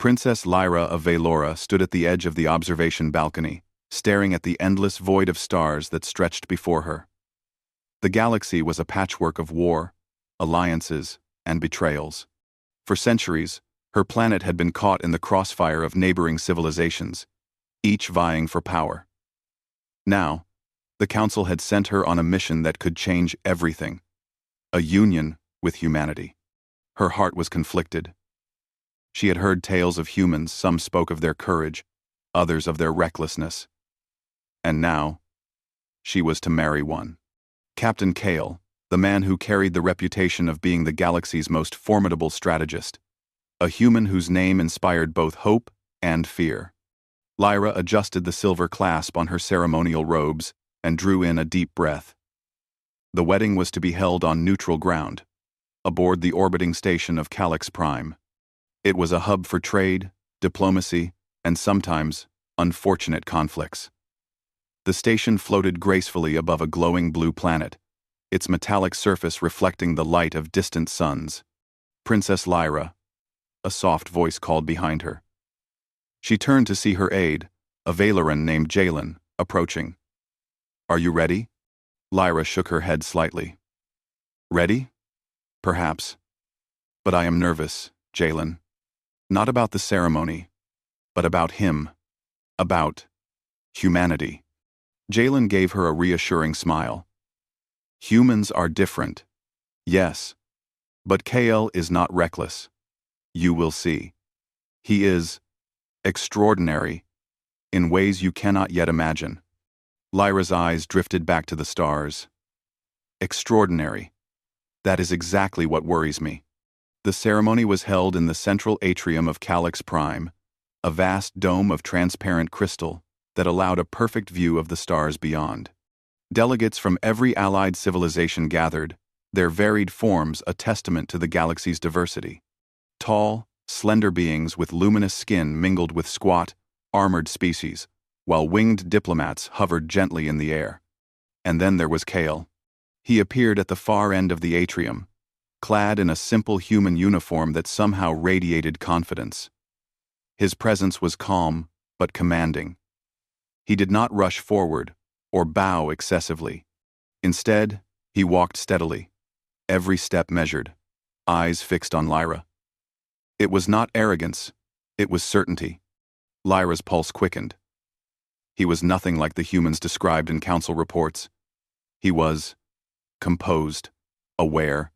Princess Lyra of Valora stood at the edge of the observation balcony, staring at the endless void of stars that stretched before her. The galaxy was a patchwork of war, alliances, and betrayals. For centuries, her planet had been caught in the crossfire of neighboring civilizations, each vying for power. Now, the Council had sent her on a mission that could change everything: a union with humanity. Her heart was conflicted. She had heard tales of humans. Some spoke of their courage, others of their recklessness. And now, she was to marry one. Captain Kale, the man who carried the reputation of being the galaxy's most formidable strategist, a human whose name inspired both hope and fear. Lyra adjusted the silver clasp on her ceremonial robes and drew in a deep breath. The wedding was to be held on neutral ground, aboard the orbiting station of Calyx Prime. It was a hub for trade, diplomacy, and sometimes unfortunate conflicts. The station floated gracefully above a glowing blue planet, its metallic surface reflecting the light of distant suns. "Princess Lyra," a soft voice called behind her. She turned to see her aide, a Valoran named Jalen, approaching. "Are you ready?" Lyra shook her head slightly. "Ready? Perhaps. But I am nervous, Jalen. Not about the ceremony, but about him. About humanity." Jalen gave her a reassuring smile. "Humans are different. Yes. But Kael is not reckless. You will see. He is extraordinary, in ways you cannot yet imagine." Lyra's eyes drifted back to the stars. Extraordinary. That is exactly what worries me. The ceremony was held in the central atrium of Calyx Prime, a vast dome of transparent crystal that allowed a perfect view of the stars beyond. Delegates from every allied civilization gathered, their varied forms a testament to the galaxy's diversity. Tall, slender beings with luminous skin mingled with squat, armored species, while winged diplomats hovered gently in the air. And then there was Kael. He appeared at the far end of the atrium, clad in a simple human uniform that somehow radiated confidence. His presence was calm, but commanding. He did not rush forward or bow excessively. Instead, he walked steadily, every step measured, eyes fixed on Lyra. It was not arrogance, it was certainty. Lyra's pulse quickened. He was nothing like the humans described in council reports. He was composed, aware,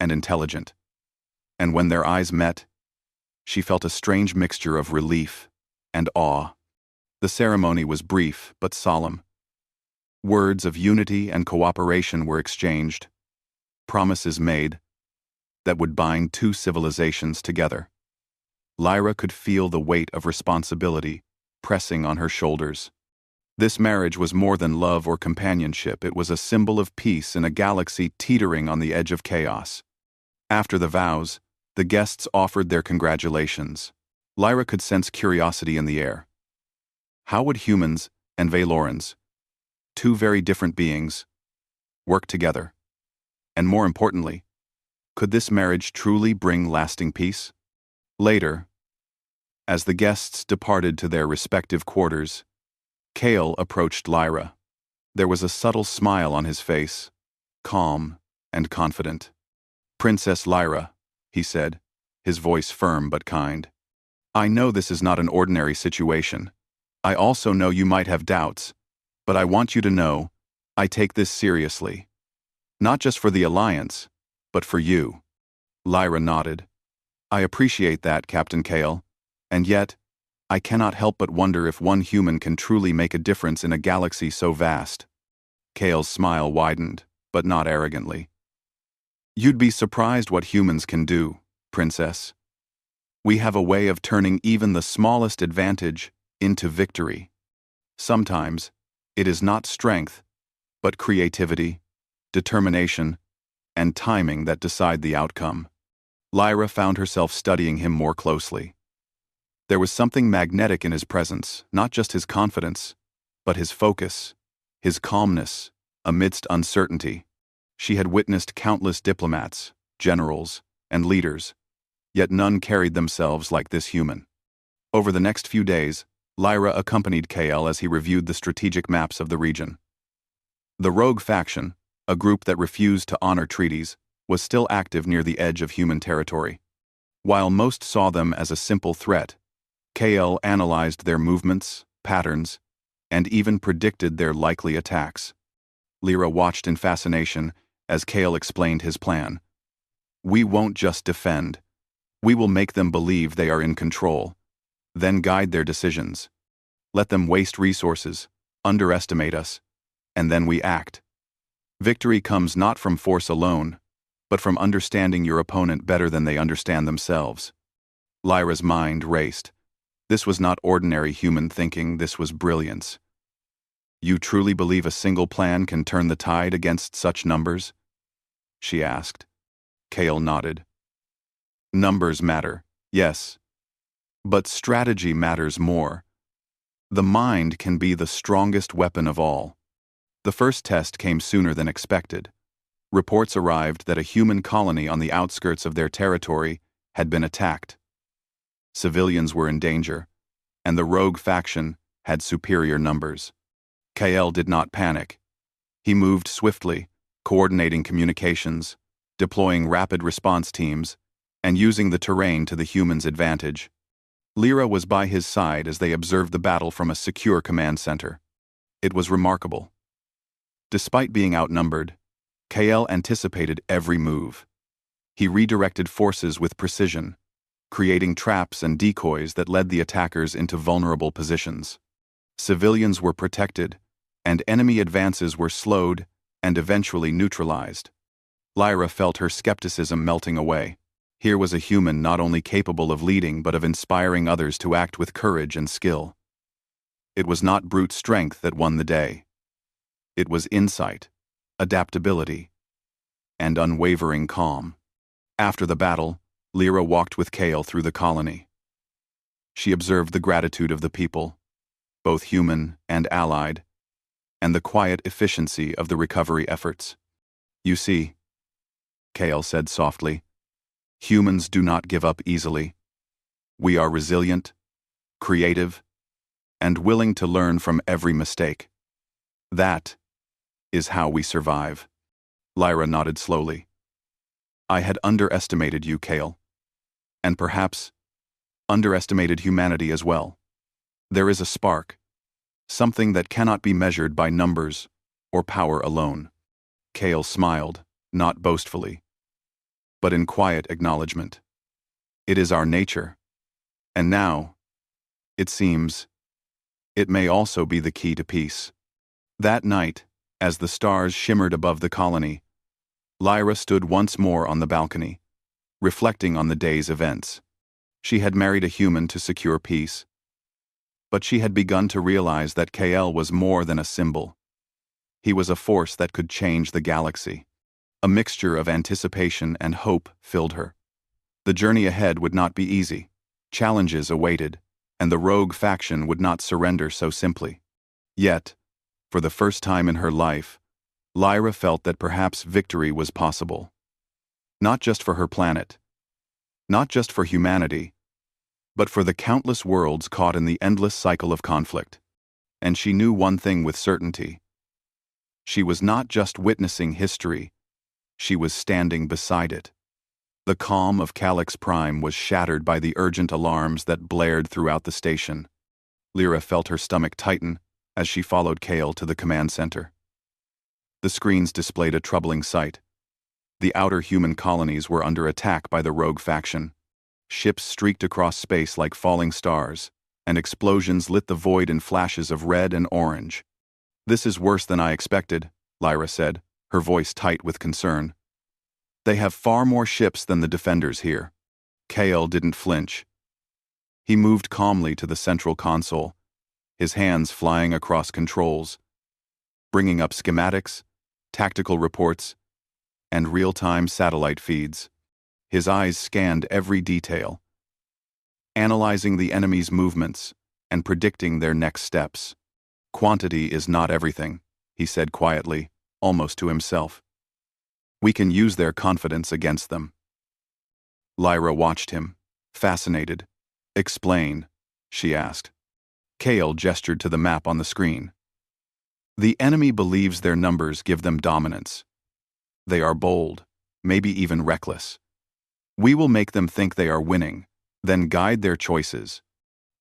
and intelligent. And when their eyes met, she felt a strange mixture of relief and awe. The ceremony was brief but solemn. Words of unity and cooperation were exchanged, promises made that would bind two civilizations together. Lyra could feel the weight of responsibility pressing on her shoulders. This marriage was more than love or companionship. It was a symbol of peace in a galaxy teetering on the edge of chaos. After the vows, the guests offered their congratulations. Lyra could sense curiosity in the air. How would humans and Valorans, two very different beings, work together? And more importantly, could this marriage truly bring lasting peace? Later, as the guests departed to their respective quarters, Kael approached Lyra. There was a subtle smile on his face, calm and confident. "Princess Lyra," he said, his voice firm but kind. "I know this is not an ordinary situation. I also know you might have doubts, but I want you to know I take this seriously. Not just for the Alliance, but for you." Lyra nodded. "I appreciate that, Captain Kael, and yet, I cannot help but wonder if one human can truly make a difference in a galaxy so vast." Kael's smile widened, but not arrogantly. "You'd be surprised what humans can do, Princess. We have a way of turning even the smallest advantage into victory. Sometimes, it is not strength, but creativity, determination, and timing that decide the outcome." Lyra found herself studying him more closely. There was something magnetic in his presence, not just his confidence, but his focus, his calmness, amidst uncertainty. She had witnessed countless diplomats, generals, and leaders, yet none carried themselves like this human. Over the next few days, Lyra accompanied KL as he reviewed the strategic maps of the region. The Rogue faction, a group that refused to honor treaties, was still active near the edge of human territory. While most saw them as a simple threat, KL analyzed their movements, patterns, and even predicted their likely attacks. Lyra watched in fascination as KL explained his plan. "We won't just defend. We will make them believe they are in control, then guide their decisions. Let them waste resources, underestimate us, and then we act. Victory comes not from force alone, but from understanding your opponent better than they understand themselves." Lyra's mind raced. This was not ordinary human thinking, this was brilliance. "You truly believe a single plan can turn the tide against such numbers?" she asked. Kale nodded. "Numbers matter, yes. But strategy matters more. The mind can be the strongest weapon of all." The first test came sooner than expected. Reports arrived that a human colony on the outskirts of their territory had been attacked. Civilians were in danger, and the Rogue faction had superior numbers. KL did not panic. He moved swiftly, coordinating communications, deploying rapid response teams, and using the terrain to the humans' advantage. Lyra was by his side as they observed the battle from a secure command center. It was remarkable. Despite being outnumbered, KL anticipated every move. He redirected forces with precision, creating traps and decoys that led the attackers into vulnerable positions. Civilians were protected, and enemy advances were slowed and eventually neutralized. Lyra felt her skepticism melting away. Here was a human not only capable of leading but of inspiring others to act with courage and skill. It was not brute strength that won the day. It was insight, adaptability, and unwavering calm. After the battle, Lyra walked with Kale through the colony. She observed the gratitude of the people, both human and allied, and the quiet efficiency of the recovery efforts. "You see," Kale said softly, "humans do not give up easily. We are resilient, creative, and willing to learn from every mistake. That is how we survive." Lyra nodded slowly. "I had underestimated you, Kale, and perhaps underestimated humanity as well. There is a spark, something that cannot be measured by numbers or power alone." Kale smiled, not boastfully, but in quiet acknowledgement. "It is our nature, and now, it seems, it may also be the key to peace." That night, as the stars shimmered above the colony, Lyra stood once more on the balcony, reflecting on the day's events. She had married a human to secure peace, but she had begun to realize that KL was more than a symbol. He was a force that could change the galaxy. A mixture of anticipation and hope filled her. The journey ahead would not be easy. Challenges awaited, and the Rogue faction would not surrender so simply. Yet, for the first time in her life, Lyra felt that perhaps victory was possible. Not just for her planet, not just for humanity, but for the countless worlds caught in the endless cycle of conflict. And she knew one thing with certainty. She was not just witnessing history, she was standing beside it. The calm of Calyx Prime was shattered by the urgent alarms that blared throughout the station. Lyra felt her stomach tighten as she followed Kale to the command center. The screens displayed a troubling sight. The outer human colonies were under attack by the Rogue faction. Ships streaked across space like falling stars, and explosions lit the void in flashes of red and orange. "This is worse than I expected," Lyra said, her voice tight with concern. "They have far more ships than the defenders here." Kale didn't flinch. He moved calmly to the central console, his hands flying across controls, bringing up schematics, tactical reports, and real-time satellite feeds. His eyes scanned every detail, analyzing the enemy's movements and predicting their next steps. "Quantity is not everything," he said quietly, almost to himself. "We can use their confidence against them." Lyra watched him, fascinated. "Explain," she asked. Kale gestured to the map on the screen. "The enemy believes their numbers give them dominance. They are bold, maybe even reckless. We will make them think they are winning, then guide their choices.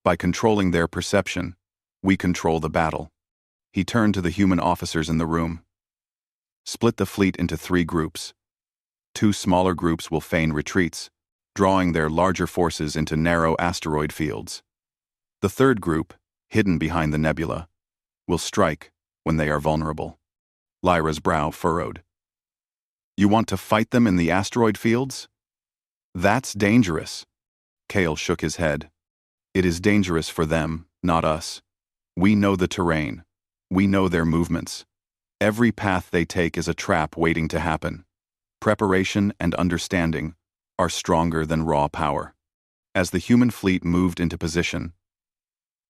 By controlling their perception, we control the battle." He turned to the human officers in the room. "Split the fleet into 3 groups. 2 smaller groups will feign retreats, drawing their larger forces into narrow asteroid fields. The 3rd group, hidden behind the nebula, will strike when they are vulnerable." Lyra's brow furrowed. "You want to fight them in the asteroid fields? That's dangerous." Kale shook his head. "It is dangerous for them, not us. We know the terrain. We know their movements. Every path they take is a trap waiting to happen. Preparation and understanding are stronger than raw power." As the human fleet moved into position,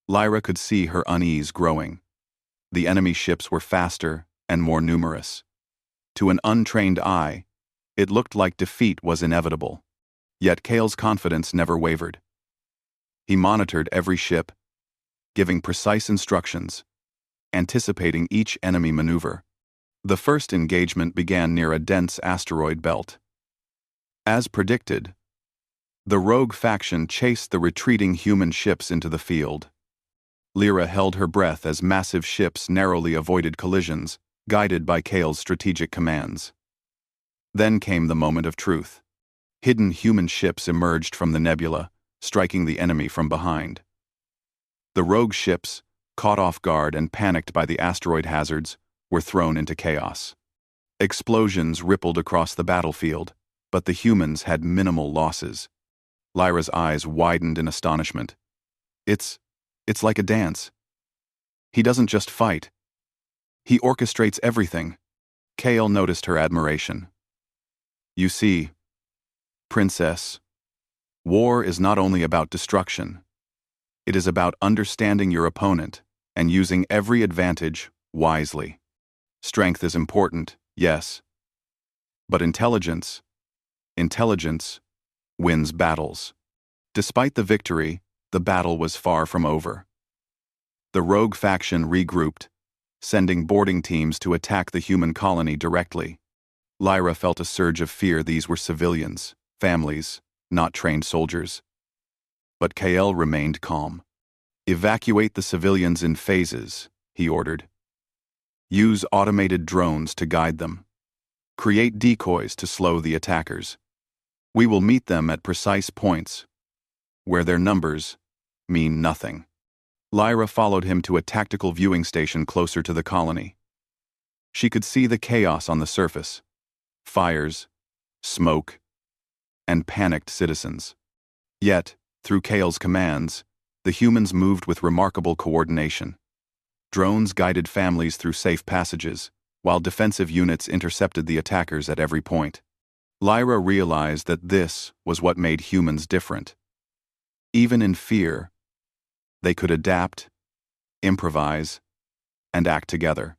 Lyra could see her unease growing. The enemy ships were faster and more numerous. To an untrained eye, it looked like defeat was inevitable. Yet Kale's confidence never wavered. He monitored every ship, giving precise instructions, anticipating each enemy maneuver. The first engagement began near a dense asteroid belt. As predicted, the rogue faction chased the retreating human ships into the field. Lyra held her breath as massive ships narrowly avoided collisions, guided by Kale's strategic commands. Then came the moment of truth. Hidden human ships emerged from the nebula, striking the enemy from behind. The rogue ships, caught off guard and panicked by the asteroid hazards, were thrown into chaos. Explosions rippled across the battlefield, but the humans had minimal losses. Lyra's eyes widened in astonishment. It's like a dance. He doesn't just fight. He orchestrates everything." Kale noticed her admiration. "You see, Princess, war is not only about destruction. It is about understanding your opponent and using every advantage wisely. Strength is important, yes. But intelligence wins battles." Despite the victory, the battle was far from over. The rogue faction regrouped, sending boarding teams to attack the human colony directly. Lyra felt a surge of fear. These were civilians, families, not trained soldiers. But Kale remained calm. "Evacuate the civilians in phases," he ordered. "Use automated drones to guide them. Create decoys to slow the attackers. We will meet them at precise points, where their numbers mean nothing." Lyra followed him to a tactical viewing station closer to the colony. She could see the chaos on the surface: fires, smoke, and panicked citizens. Yet, through Kale's commands, the humans moved with remarkable coordination. Drones guided families through safe passages, while defensive units intercepted the attackers at every point. Lyra realized that this was what made humans different. Even in fear, they could adapt, improvise, and act together.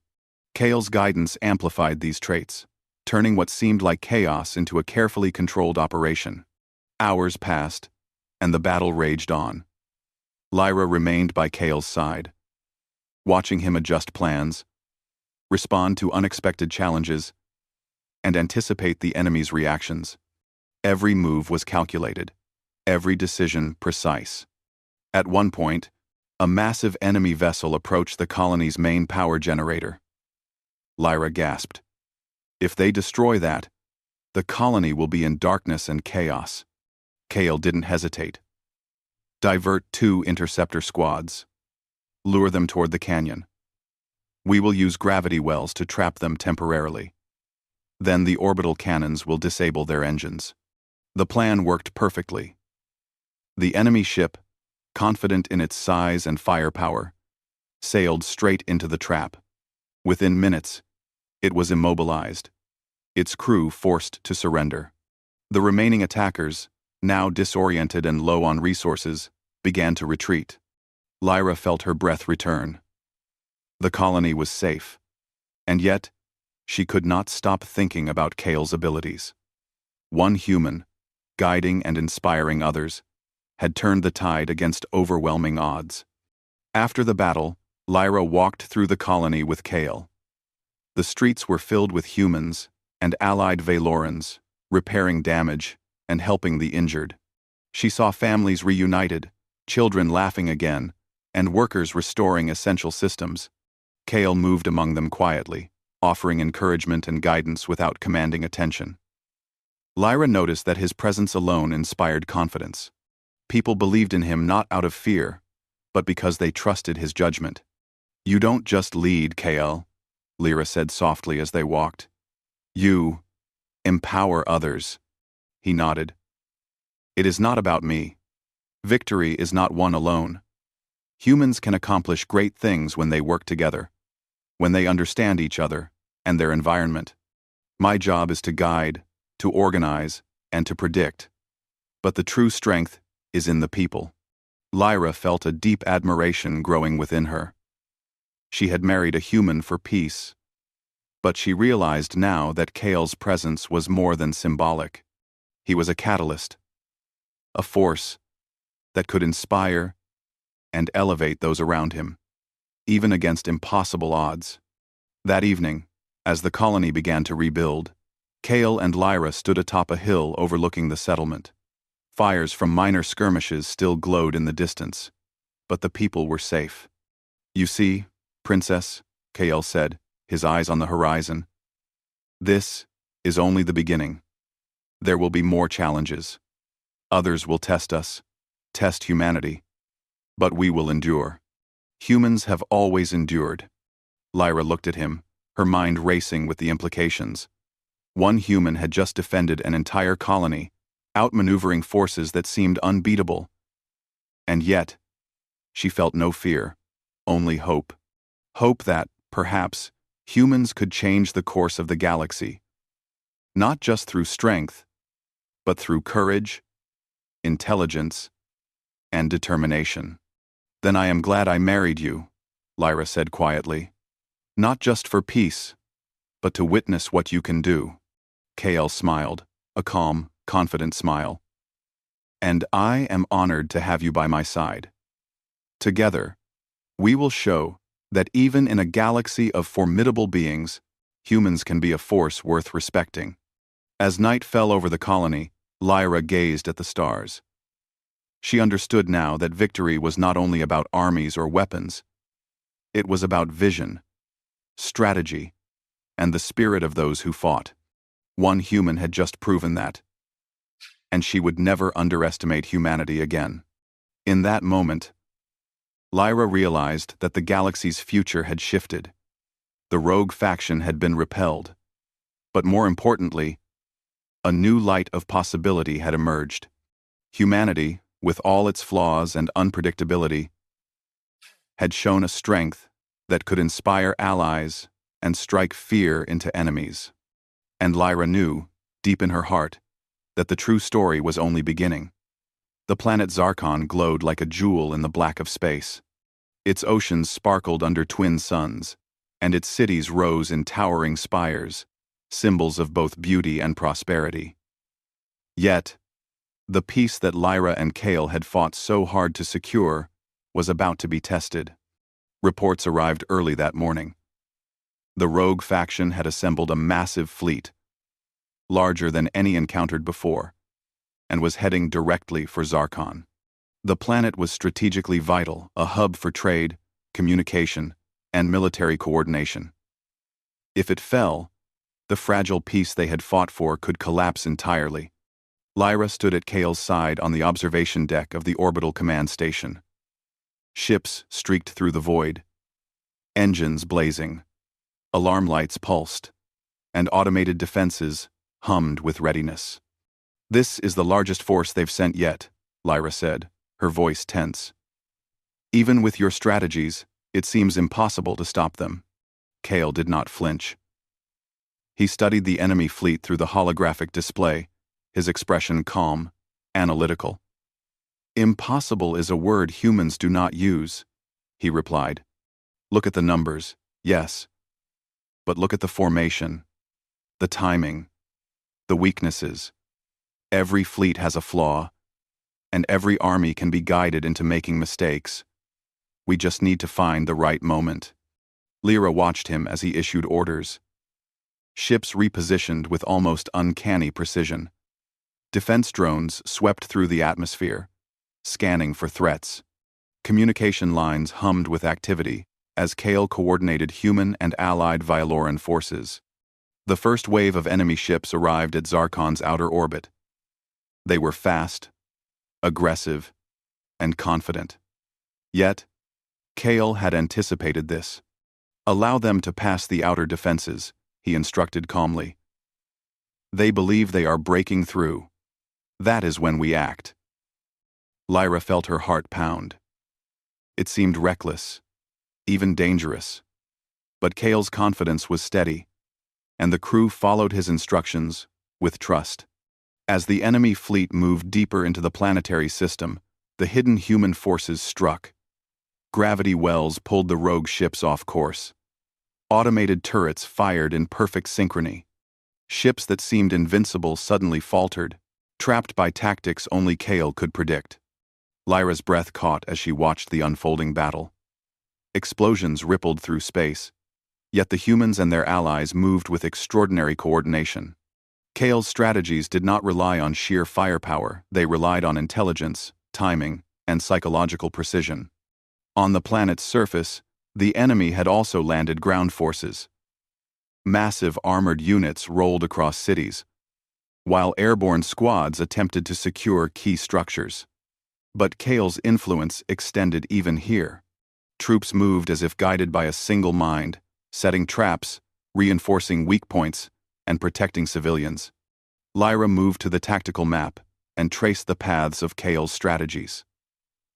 Kale's guidance amplified these traits, turning what seemed like chaos into a carefully controlled operation. Hours passed, and the battle raged on. Lyra remained by Kale's side, watching him adjust plans, respond to unexpected challenges, and anticipate the enemy's reactions. Every move was calculated, every decision precise. At one point, a massive enemy vessel approached the colony's main power generator. Lyra gasped. If they destroy that, the colony will be in darkness and chaos. Kale didn't hesitate. Divert 2 interceptor squads. Lure them toward the canyon. We will use gravity wells to trap them temporarily. Then the orbital cannons will disable their engines. The plan worked perfectly. The enemy ship, confident in its size and firepower, sailed straight into the trap. Within minutes, it was immobilized, its crew forced to surrender. The remaining attackers, now disoriented and low on resources, began to retreat. Lyra felt her breath return. The colony was safe, and yet, she could not stop thinking about Kale's abilities. One human, guiding and inspiring others, had turned the tide against overwhelming odds. After the battle, Lyra walked through the colony with Kale. The streets were filled with humans and allied Velorans, repairing damage and helping the injured. She saw families reunited, children laughing again, and workers restoring essential systems. Kale moved among them quietly, offering encouragement and guidance without commanding attention. Lyra noticed that his presence alone inspired confidence. People believed in him not out of fear, but because they trusted his judgment. "You don't just lead, Kale," Lyra said softly as they walked. "You empower others." He nodded. "It is not about me. Victory is not won alone. Humans can accomplish great things when they work together, when they understand each other and their environment. My job is to guide, to organize, and to predict. But the true strength is in the people." Lyra felt a deep admiration growing within her. She had married a human for peace, but she realized now that Kale's presence was more than symbolic. He was a catalyst, a force that could inspire and elevate those around him, even against impossible odds. That evening, as the colony began to rebuild, Kale and Lyra stood atop a hill overlooking the settlement. Fires from minor skirmishes still glowed in the distance, but the people were safe. "You see, Princess," Kale said, his eyes on the horizon, "this is only the beginning. There will be more challenges. Others will test us, test humanity. But we will endure. Humans have always endured." Lyra looked at him, her mind racing with the implications. One human had just defended an entire colony, outmaneuvering forces that seemed unbeatable. And yet, she felt no fear, only hope. Hope that, perhaps, humans could change the course of the galaxy. Not just through strength, but through courage, intelligence, and determination. "Then I am glad I married you," Lyra said quietly. "Not just for peace, but to witness what you can do." Kale smiled, a calm, confident smile. "And I am honored to have you by my side. Together, we will show that even in a galaxy of formidable beings, humans can be a force worth respecting." As night fell over the colony, Lyra gazed at the stars. She understood now that victory was not only about armies or weapons. It was about vision, strategy, and the spirit of those who fought. One human had just proven that, and she would never underestimate humanity again. In that moment, Lyra realized that the galaxy's future had shifted. The rogue faction had been repelled, but more importantly, a new light of possibility had emerged. Humanity, with all its flaws and unpredictability, had shown a strength that could inspire allies and strike fear into enemies. And Lyra knew, deep in her heart, that the true story was only beginning. The planet Zarkon glowed like a jewel in the black of space. Its oceans sparkled under twin suns, and its cities rose in towering spires, symbols of both beauty and prosperity. Yet, the peace that Lyra and Kale had fought so hard to secure was about to be tested. Reports arrived early that morning. The rogue faction had assembled a massive fleet, larger than any encountered before, and was heading directly for Zarkon. The planet was strategically vital, a hub for trade, communication, and military coordination. If it fell, the fragile peace they had fought for could collapse entirely. Lyra stood at Kale's side on the observation deck of the orbital command station. Ships streaked through the void, engines blazing, alarm lights pulsed, and automated defenses hummed with readiness. "This is the largest force they've sent yet," Lyra said, her voice tense. "Even with your strategies, it seems impossible to stop them." Kale did not flinch. He studied the enemy fleet through the holographic display, his expression calm, analytical. "Impossible is a word humans do not use," he replied. "Look at the numbers, yes. But look at the formation, the timing, the weaknesses. Every fleet has a flaw, and every army can be guided into making mistakes. We just need to find the right moment. Lyra watched him as he issued orders. Ships repositioned with almost uncanny precision. Defense drones swept through the atmosphere, scanning for threats. Communication lines hummed with activity as Kale coordinated human and allied Violoran forces. The first wave of enemy ships arrived at Zarkon's outer orbit. They were fast, aggressive, and confident. Yet, Kale had anticipated this. Allow them to pass the outer defenses, he instructed calmly. They believe they are breaking through. That is when we act. Lyra felt her heart pound. It seemed reckless, even dangerous. But Kale's confidence was steady, and the crew followed his instructions with trust. As the enemy fleet moved deeper into the planetary system, the hidden human forces struck. Gravity wells pulled the rogue ships off course. Automated turrets fired in perfect synchrony. Ships that seemed invincible suddenly faltered, trapped by tactics only Kale could predict. Lyra's breath caught as she watched the unfolding battle. Explosions rippled through space, yet the humans and their allies moved with extraordinary coordination. Kale's strategies did not rely on sheer firepower, they relied on intelligence, timing, and psychological precision. On the planet's surface, the enemy had also landed ground forces. Massive armored units rolled across cities, while airborne squads attempted to secure key structures. But Kale's influence extended even here. Troops moved as if guided by a single mind, setting traps, reinforcing weak points, and protecting civilians. Lyra moved to the tactical map and traced the paths of Kale's strategies.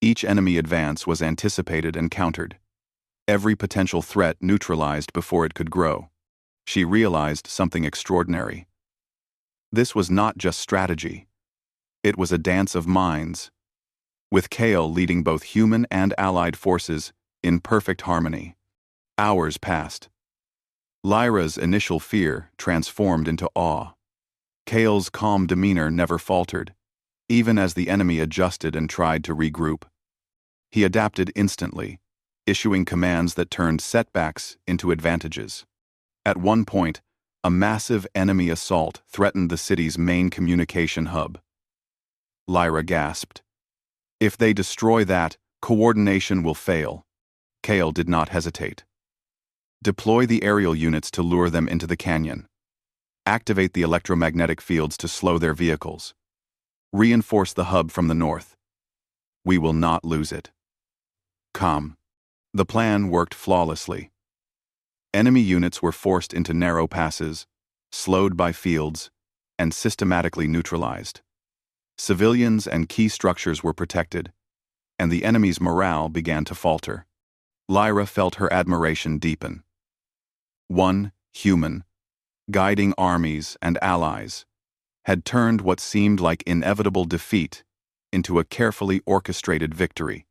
Each enemy advance was anticipated and countered. Every potential threat neutralized before it could grow. She realized something extraordinary. This was not just strategy. It was a dance of minds, with Kale leading both human and allied forces in perfect harmony. Hours passed. Lyra's initial fear transformed into awe. Kale's calm demeanor never faltered, even as the enemy adjusted and tried to regroup. He adapted instantly, issuing commands that turned setbacks into advantages. At one point, a massive enemy assault threatened the city's main communication hub. Lyra gasped. If they destroy that, coordination will fail. Kale did not hesitate. Deploy the aerial units to lure them into the canyon. Activate the electromagnetic fields to slow their vehicles. Reinforce the hub from the north. We will not lose it. Come. The plan worked flawlessly. Enemy units were forced into narrow passes, slowed by fields, and systematically neutralized. Civilians and key structures were protected, and the enemy's morale began to falter. Lyra felt her admiration deepen. One human, guiding armies and allies, had turned what seemed like inevitable defeat into a carefully orchestrated victory.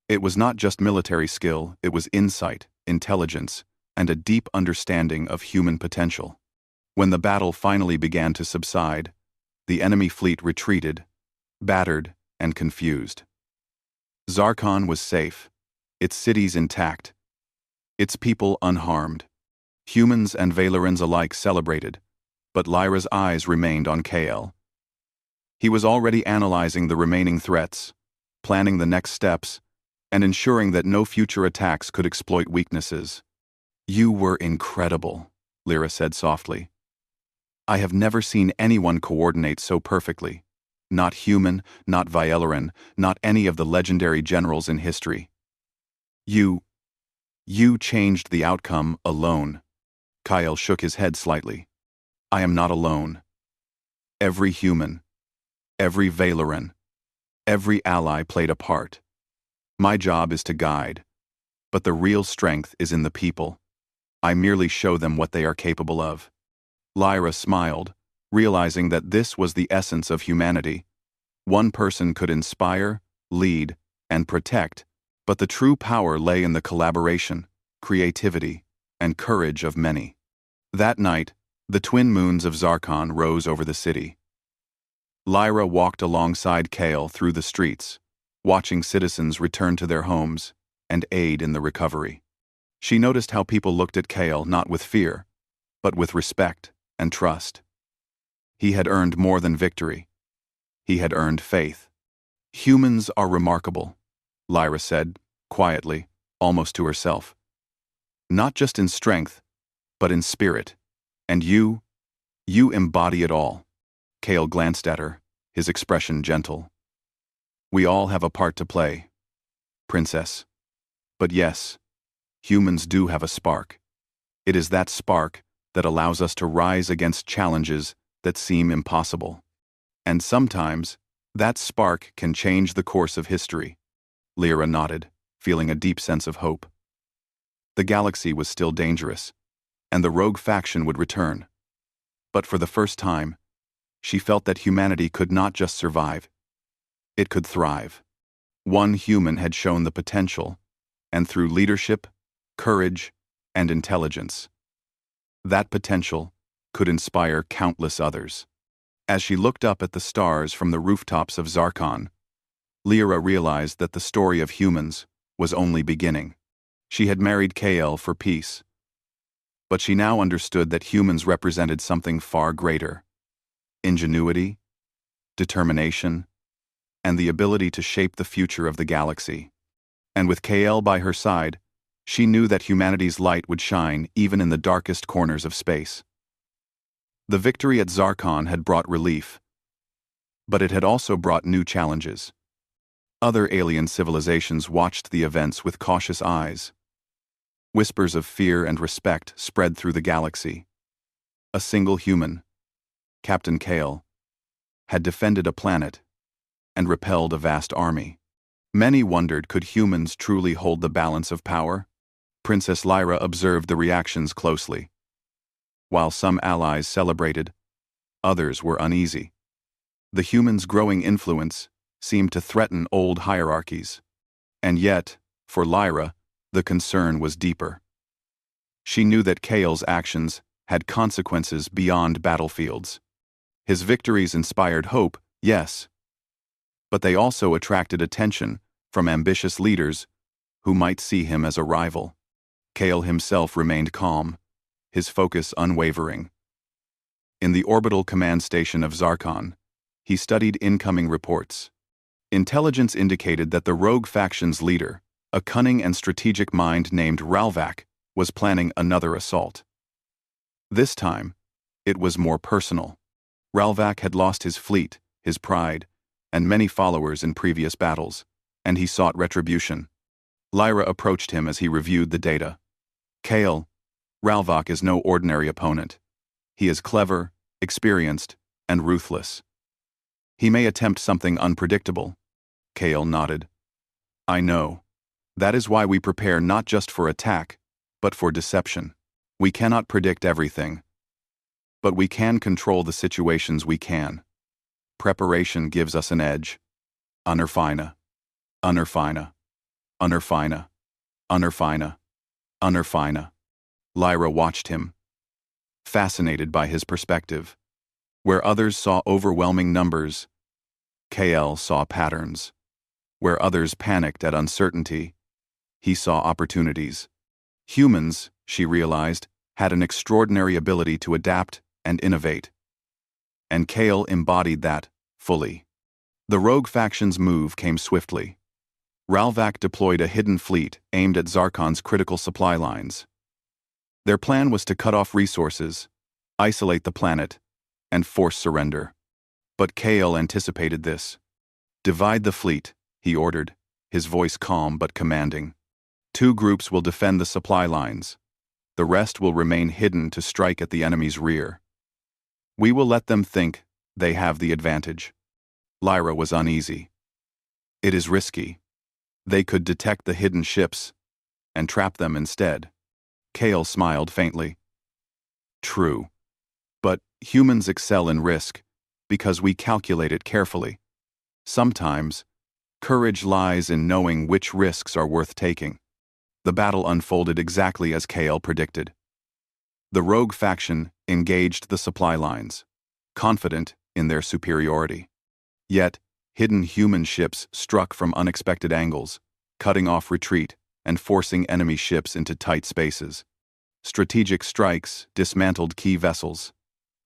It was not just military skill, it was insight, intelligence, and a deep understanding of human potential. When the battle finally began to subside, the enemy fleet retreated, battered and confused. Zarkon was safe, its cities intact, its people unharmed. Humans and Valerans alike celebrated, but Lyra's eyes remained on Kale. He was already analyzing the remaining threats, planning the next steps, and ensuring that no future attacks could exploit weaknesses. You were incredible, Lyra said softly. I have never seen anyone coordinate so perfectly. Not human, not Vieleran, not any of the legendary generals in history. You changed the outcome alone. Kyle shook his head slightly. I am not alone. Every human, every Vaeleran, every ally played a part. My job is to guide, but the real strength is in the people. I merely show them what they are capable of. Lyra smiled, realizing that this was the essence of humanity. One person could inspire, lead, and protect, but the true power lay in the collaboration, creativity, and courage of many. That night, the twin moons of Zarkon rose over the city. Lyra walked alongside Kale through the streets, watching citizens return to their homes and aid in the recovery. She noticed how people looked at Kale not with fear, but with respect and trust. He had earned more than victory. He had earned faith. "Humans are remarkable," Lyra said, quietly, almost to herself. "Not just in strength, but in spirit. And you embody it all." Kale glanced at her, his expression gentle. "We all have a part to play, Princess. But yes, humans do have a spark. It is that spark that allows us to rise against challenges that seem impossible. And sometimes, that spark can change the course of history." Lyra nodded, feeling a deep sense of hope. The galaxy was still dangerous, and the rogue faction would return. But for the first time, she felt that humanity could not just survive. It could thrive. One human had shown the potential, and through leadership, courage, and intelligence, that potential could inspire countless others. As she looked up at the stars from the rooftops of Zarkon, Lyra realized that the story of humans was only beginning. She had married Kael for peace, but she now understood that humans represented something far greater: ingenuity, determination, and the ability to shape the future of the galaxy. And with Kael by her side, she knew that humanity's light would shine even in the darkest corners of space. The victory at Zarkon had brought relief, but it had also brought new challenges. Other alien civilizations watched the events with cautious eyes. Whispers of fear and respect spread through the galaxy. A single human, Captain Kale, had defended a planet and repelled a vast army. Many wondered, could humans truly hold the balance of power? Princess Lyra observed the reactions closely. While some allies celebrated, others were uneasy. The humans' growing influence seemed to threaten old hierarchies. And yet, for Lyra, the concern was deeper. She knew that Kale's actions had consequences beyond battlefields. His victories inspired hope, yes, but they also attracted attention from ambitious leaders who might see him as a rival. Kale himself remained calm, his focus unwavering. In the orbital command station of Zarkon, he studied incoming reports. Intelligence indicated that the rogue faction's leader, a cunning and strategic mind named Ralvak, was planning another assault. This time, it was more personal. Ralvak had lost his fleet, his pride, and many followers in previous battles, and he sought retribution. Lyra approached him as he reviewed the data. "Kale, Ralvak is no ordinary opponent. He is clever, experienced, and ruthless. He may attempt something unpredictable." Kale nodded. "I know. That is why we prepare not just for attack, but for deception. We cannot predict everything, but we can control the situations we can. Preparation gives us an edge. Unerfina. Unerfina. Unerfina. Unerfina. Unerfina." Lyra watched him, fascinated by his perspective. Where others saw overwhelming numbers, Kael saw patterns. Where others panicked at uncertainty, he saw opportunities. Humans, she realized, had an extraordinary ability to adapt and innovate. And Kael embodied that fully. The rogue faction's move came swiftly. Ralvak deployed a hidden fleet aimed at Zarkon's critical supply lines. Their plan was to cut off resources, isolate the planet, and force surrender. But Kael anticipated this. "Divide the fleet," he ordered, his voice calm but commanding. "Two groups will defend the supply lines. The rest will remain hidden to strike at the enemy's rear. We will let them think they have the advantage." Lyra was uneasy. "It is risky. They could detect the hidden ships and trap them instead." Kael smiled faintly. "True. But humans excel in risk because we calculate it carefully. Sometimes, courage lies in knowing which risks are worth taking." The battle unfolded exactly as Kael predicted. The rogue faction engaged the supply lines, confident in their superiority. Yet, hidden human ships struck from unexpected angles, cutting off retreat and forcing enemy ships into tight spaces. Strategic strikes dismantled key vessels,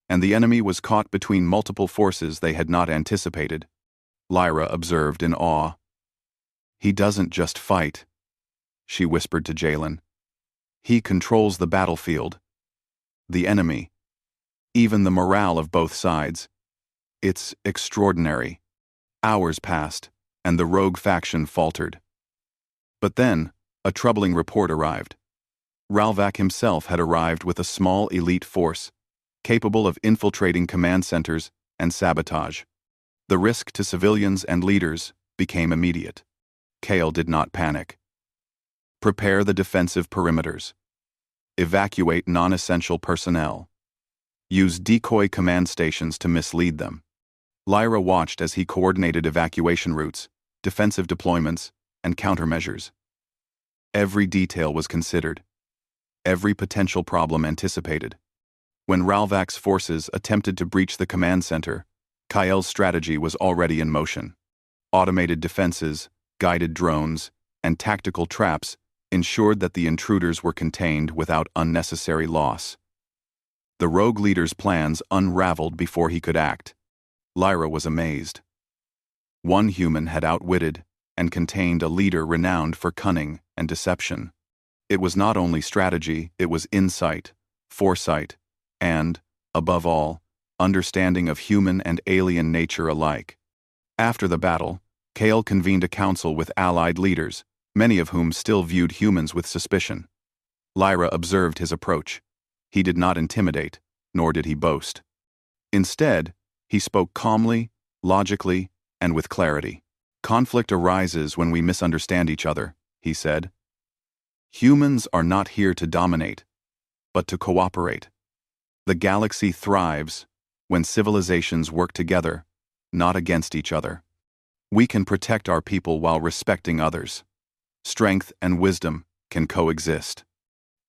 and the enemy was caught between multiple forces they had not anticipated. Lyra observed in awe. "He doesn't just fight," she whispered to Jalen. "He controls the battlefield, the enemy, even the morale of both sides. It's extraordinary." Hours passed, and the rogue faction faltered. But then, a troubling report arrived. Ralvac himself had arrived with a small elite force, capable of infiltrating command centers and sabotage. The risk to civilians and leaders became immediate. Kale did not panic. "Prepare the defensive perimeters. Evacuate non-essential personnel. Use decoy command stations to mislead them." Lyra watched as he coordinated evacuation routes, defensive deployments, and countermeasures. Every detail was considered. Every potential problem anticipated. When Ralvac's forces attempted to breach the command center, Kael's strategy was already in motion. Automated defenses, guided drones, and tactical traps ensured that the intruders were contained without unnecessary loss. The rogue leader's plans unraveled before he could act. Lyra was amazed. One human had outwitted and contained a leader renowned for cunning and deception. It was not only strategy, it was insight, foresight, and, above all, understanding of human and alien nature alike. After the battle, Kale convened a council with allied leaders, many of whom still viewed humans with suspicion. Lyra observed his approach. He did not intimidate, nor did he boast. Instead, he spoke calmly, logically, and with clarity. "Conflict arises when we misunderstand each other," he said. "Humans are not here to dominate, but to cooperate. The galaxy thrives when civilizations work together, not against each other. We can protect our people while respecting others. Strength and wisdom can coexist."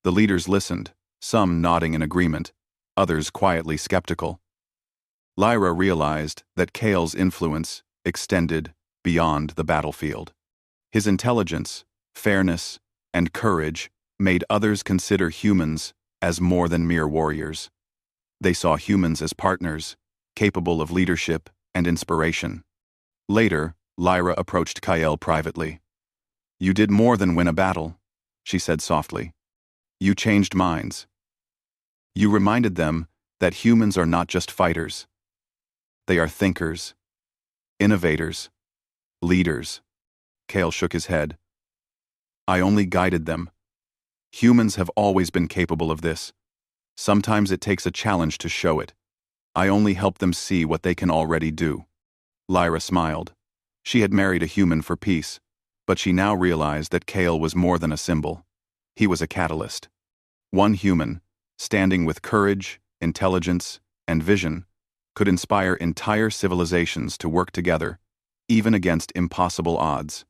The leaders listened, some nodding in agreement, others quietly skeptical. Lyra realized that Kale's influence extended beyond the battlefield. His intelligence, fairness, and courage made others consider humans as more than mere warriors. They saw humans as partners, capable of leadership and inspiration. Later, Lyra approached Kael privately. "You did more than win a battle," she said softly. "You changed minds. You reminded them that humans are not just fighters. They are thinkers, innovators, leaders." Kale shook his head. "I only guided them. Humans have always been capable of this. Sometimes it takes a challenge to show it. I only help them see what they can already do." Lyra smiled. She had married a human for peace, but she now realized that Kale was more than a symbol. He was a catalyst. One human, standing with courage, intelligence, and vision, could inspire entire civilizations to work together, even against impossible odds.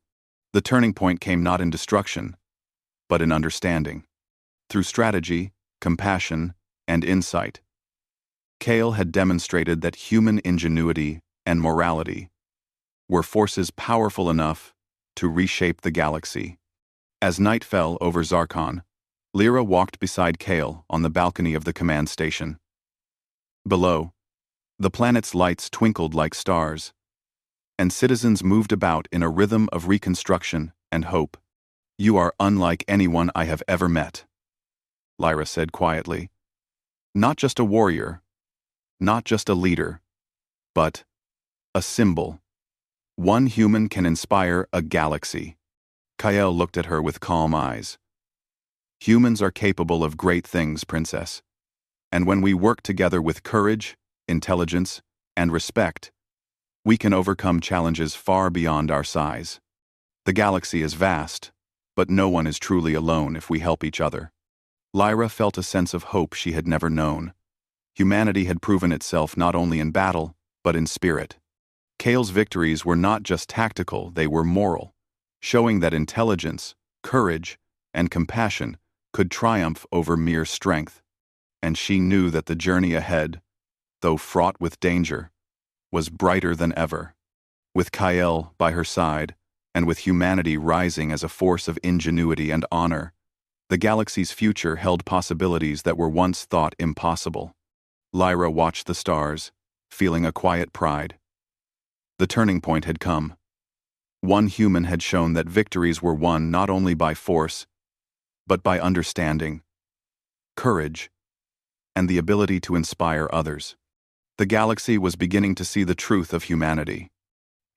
The turning point came not in destruction, but in understanding. Through strategy, compassion, and insight, Kale had demonstrated that human ingenuity and morality were forces powerful enough to reshape the galaxy. As night fell over Zarkon, Lyra walked beside Kale on the balcony of the command station. Below, the planet's lights twinkled like stars, and citizens moved about in a rhythm of reconstruction and hope. "You are unlike anyone I have ever met," Lyra said quietly. "Not just a warrior, not just a leader, but a symbol. One human can inspire a galaxy." Kael looked at her with calm eyes. "Humans are capable of great things, Princess. And when we work together with courage, intelligence, and respect, we can overcome challenges far beyond our size. The galaxy is vast, but no one is truly alone if we help each other." Lyra felt a sense of hope she had never known. Humanity had proven itself not only in battle, but in spirit. Kale's victories were not just tactical, they were moral, showing that intelligence, courage, and compassion could triumph over mere strength. And she knew that the journey ahead, though fraught with danger, was brighter than ever. With Kael by her side, and with humanity rising as a force of ingenuity and honor, the galaxy's future held possibilities that were once thought impossible. Lyra watched the stars, feeling a quiet pride. The turning point had come. One human had shown that victories were won not only by force, but by understanding, courage, and the ability to inspire others. The galaxy was beginning to see the truth of humanity,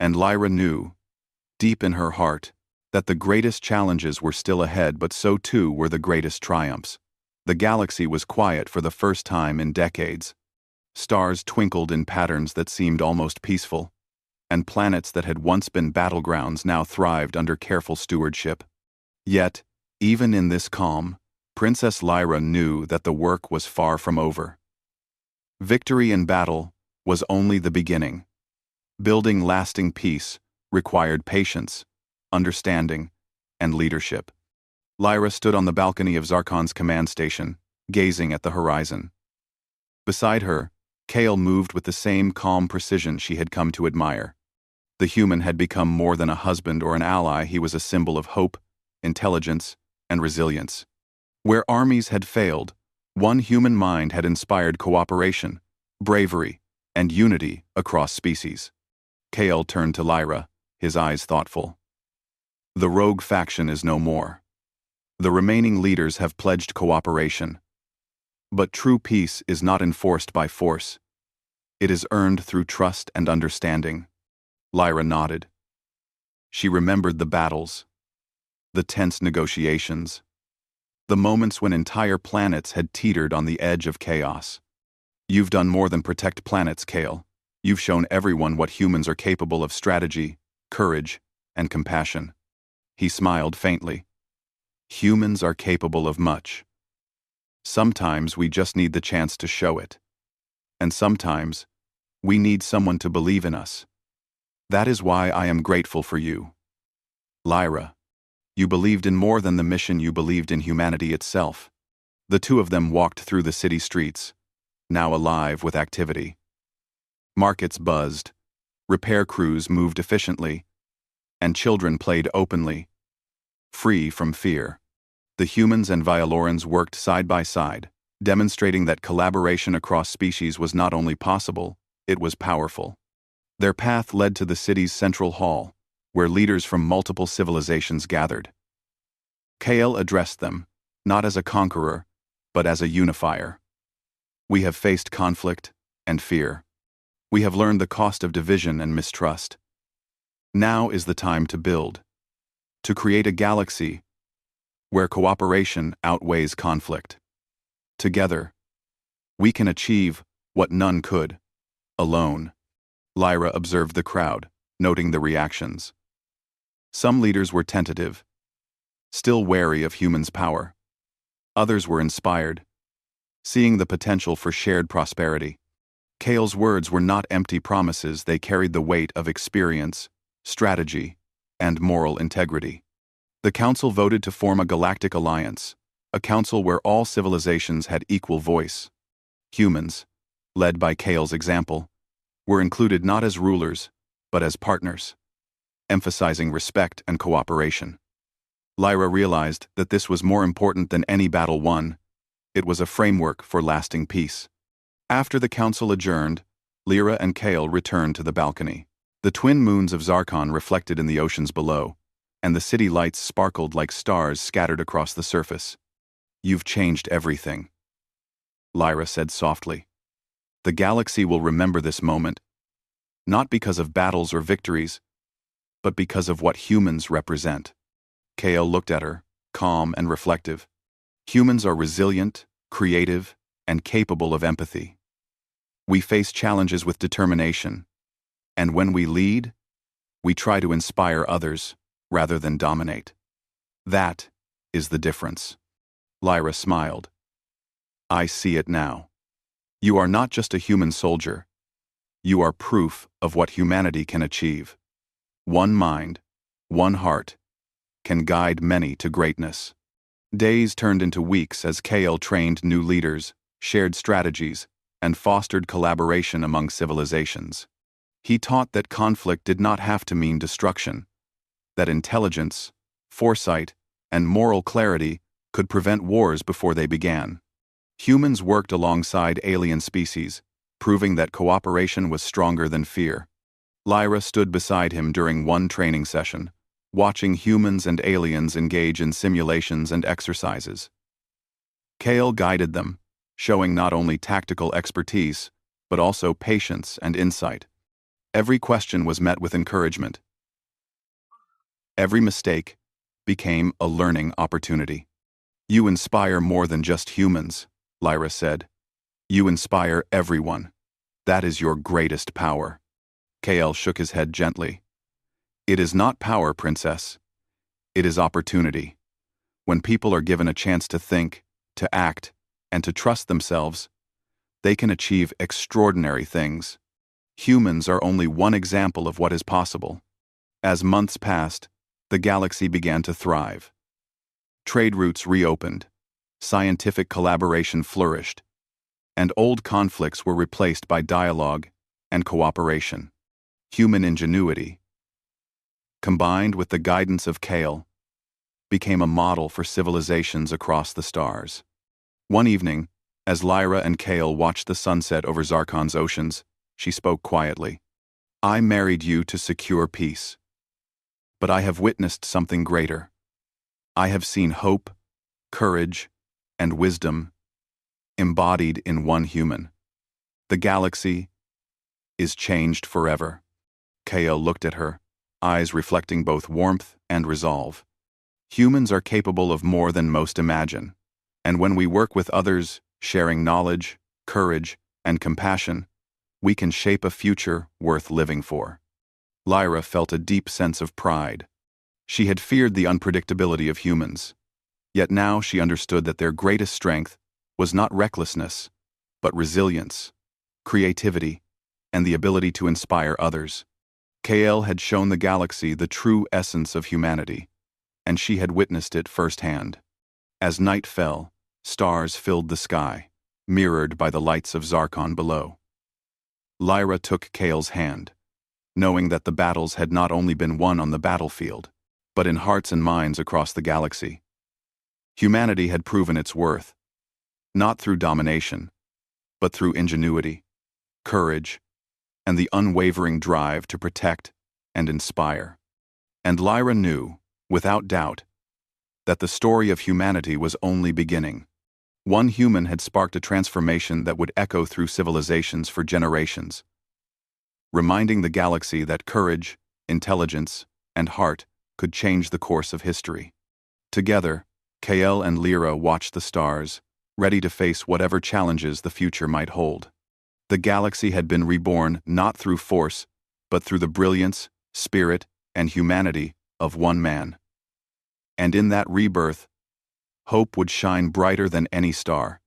and Lyra knew, deep in her heart, that the greatest challenges were still ahead, but so too were the greatest triumphs. The galaxy was quiet for the first time in decades. Stars twinkled in patterns that seemed almost peaceful, and planets that had once been battlegrounds now thrived under careful stewardship. Yet, even in this calm, Princess Lyra knew that the work was far from over. Victory in battle was only the beginning. Building lasting peace required patience, understanding, and leadership. Lyra stood on the balcony of Zarkon's command station, gazing at the horizon. Beside her, Kael moved with the same calm precision she had come to admire. The human had become more than a husband or an ally. He was a symbol of hope, intelligence, and resilience. Where armies had failed, one human mind had inspired cooperation, bravery, and unity across species. Kael turned to Lyra, his eyes thoughtful. The rogue faction is no more. The remaining leaders have pledged cooperation. But true peace is not enforced by force. It is earned through trust and understanding. Lyra nodded. She remembered the battles, the tense negotiations, the moments when entire planets had teetered on the edge of chaos. You've done more than protect planets, Kael. You've shown everyone what humans are capable of: strategy, courage, and compassion. He smiled faintly. Humans are capable of much. Sometimes we just need the chance to show it. And sometimes, we need someone to believe in us. That is why I am grateful for you. Lyra, you believed in more than the mission, you believed in humanity itself. The two of them walked through the city streets, now alive with activity. Markets buzzed, repair crews moved efficiently, and children played openly, free from fear. The humans and Violorans worked side by side, demonstrating that collaboration across species was not only possible, it was powerful. Their path led to the city's central hall, where leaders from multiple civilizations gathered. Kael addressed them, not as a conqueror, but as a unifier. We have faced conflict and fear. We have learned the cost of division and mistrust. Now is the time to build, to create a galaxy where cooperation outweighs conflict. Together, we can achieve what none could, alone. Lyra observed the crowd, noting the reactions. Some leaders were tentative, still wary of humans' power. Others were inspired, seeing the potential for shared prosperity. Kael's words were not empty promises, they carried the weight of experience, strategy, and moral integrity. The council voted to form a galactic alliance, a council where all civilizations had equal voice. Humans, led by Kael's example, were included not as rulers, but as partners, emphasizing respect and cooperation. Lyra realized that this was more important than any battle won. It was a framework for lasting peace. After the council adjourned, Lyra and Kael returned to the balcony. The twin moons of Zarkon reflected in the oceans below, and the city lights sparkled like stars scattered across the surface. You've changed everything, Lyra said softly. The galaxy will remember this moment, not because of battles or victories, but because of what humans represent. Kael looked at her, calm and reflective. Humans are resilient, creative, and capable of empathy. We face challenges with determination, and when we lead, we try to inspire others rather than dominate. That is the difference. Lyra smiled. I see it now. You are not just a human soldier. You are proof of what humanity can achieve. One mind, one heart, can guide many to greatness. Days turned into weeks as Kael trained new leaders, shared strategies, and fostered collaboration among civilizations. He taught that conflict did not have to mean destruction, that intelligence, foresight, and moral clarity could prevent wars before they began. Humans worked alongside alien species, proving that cooperation was stronger than fear. Lyra stood beside him during one training session, watching humans and aliens engage in simulations and exercises. Kale guided them, showing not only tactical expertise, but also patience and insight. Every question was met with encouragement. Every mistake became a learning opportunity. "You inspire more than just humans," Lyra said. "You inspire everyone. That is your greatest power." Kael shook his head gently. "It is not power, Princess. It is opportunity. When people are given a chance to think, to act, and to trust themselves, they can achieve extraordinary things. Humans are only one example of what is possible." As months passed, the galaxy began to thrive. Trade routes reopened, scientific collaboration flourished, and old conflicts were replaced by dialogue and cooperation. Human ingenuity, combined with the guidance of Kale, became a model for civilizations across the stars. One evening, as Lyra and Kale watched the sunset over Zarkon's oceans, she spoke quietly. "I married you to secure peace. But I have witnessed something greater. I have seen hope, courage, and wisdom embodied in one human. The galaxy is changed forever." Kale looked at her, eyes reflecting both warmth and resolve. "Humans are capable of more than most imagine, and when we work with others, sharing knowledge, courage, and compassion, we can shape a future worth living for." Lyra felt a deep sense of pride. She had feared the unpredictability of humans, yet now she understood that their greatest strength was not recklessness, but resilience, creativity, and the ability to inspire others. Kael had shown the galaxy the true essence of humanity, and she had witnessed it firsthand. As night fell, stars filled the sky, mirrored by the lights of Zarkon below. Lyra took Kael's hand, knowing that the battles had not only been won on the battlefield, but in hearts and minds across the galaxy. Humanity had proven its worth, not through domination, but through ingenuity, courage, and the unwavering drive to protect and inspire. And Lyra knew, without doubt, that the story of humanity was only beginning. One human had sparked a transformation that would echo through civilizations for generations, reminding the galaxy that courage, intelligence, and heart could change the course of history. Together, Kael and Lyra watched the stars, ready to face whatever challenges the future might hold. The galaxy had been reborn not through force, but through the brilliance, spirit, and humanity of one man. And in that rebirth, hope would shine brighter than any star.